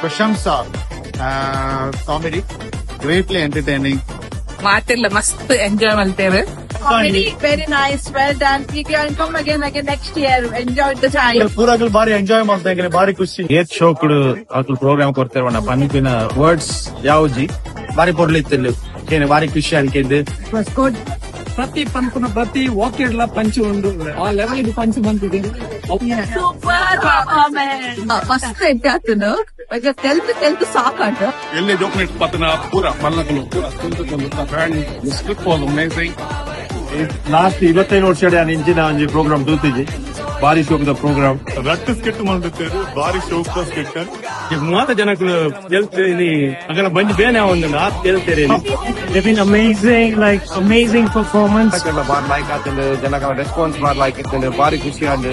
ಪ್ರಶಂಸಾ comedy greatly entertaining. ಮಾತಿಲ್ಲ, ಮಸ್ತ್ enjoy ಮಾಡ್ತೇವೆ. Comedy, very nice, well done. We can come again next year. Enjoy the time. ಪೂರಾಗಲು ಬಾರಿ enjoy ಮಾಡ್ತಾ ಇದ್ರೆ ಬಾರಿ ಖುಷಿ. ಏತ್ ಶೋಕುಡು ಅಕಲ್ ಪ್ರೋಗ್ರಾಮ್ ಕೊಡ್ತೇವಣ್ಣ ಪನ್ನಿಪಿನ ವರ್ಡ್ಸ್ ಯಾವ್ಜಿ ಬಾರಿ ಪೊರ್ಲಿತ್ತಿಲ್ಲ ಏನೇ ಬಾರಿ ಖುಷಿ ಅನ್ಕಿದ್ದು. It was good. ಪ್ರತಿ ಪಂಪನ ಪ್ರತಿ ವಾಕ್ಯಡ್ಲ ಪಂಚು ಒಂದು ಆ ಲೆವೆಲ್ ಇದು ಪಂಚು ಬಂದಿದೆ. Super performance. ಮಸ್ತ್ ಎಂಜಾಯ್ತನು. ಈಗ ತೆಲ್ತು ಸಾಕಾಟ. ಎಲ್ಲಿ ಜೋಕ್ನೆಟ್ ಪತನ ಪೂರ ಮಲ್ಲಕಲು ಪೂರ band script was amazing. Last 25 ವರ್ಷ ಇಂಚಿನ ಒಂಜಿ ಪ್ರೋಗ್ರಾಮ್ ತೂತಿಜಿ ಬಾರಿ ಶೋಕದ ಪ್ರೋಗ್ರಾಮ್. ರಟ್ಟು ಸ್ಕೆಟ್ ಮಾಡ್ತಿದ್ದೇವೆ ಬಾರಿ ಶೋಕ ಸ್ಕೆಟ್. ಮಾತ ಜನಗಳು ಗೆಲ್ತೇನೆ ಅಗಲ ಬಂದು ಬೇನೆ ಒಂದು ನಾತ್ ಗೆಲ್ತೇನೆ. They've been amazing performance. ಬಾರ್ ಲೈಕ್ ಆತಂದು ಜನಗಳ ರೆಸ್ಪಾನ್ಸ್ ಬಾರ್ ಲೈಕ್ ಇತ್ತು ಬಾರಿ ಖುಷಿ ಆದ.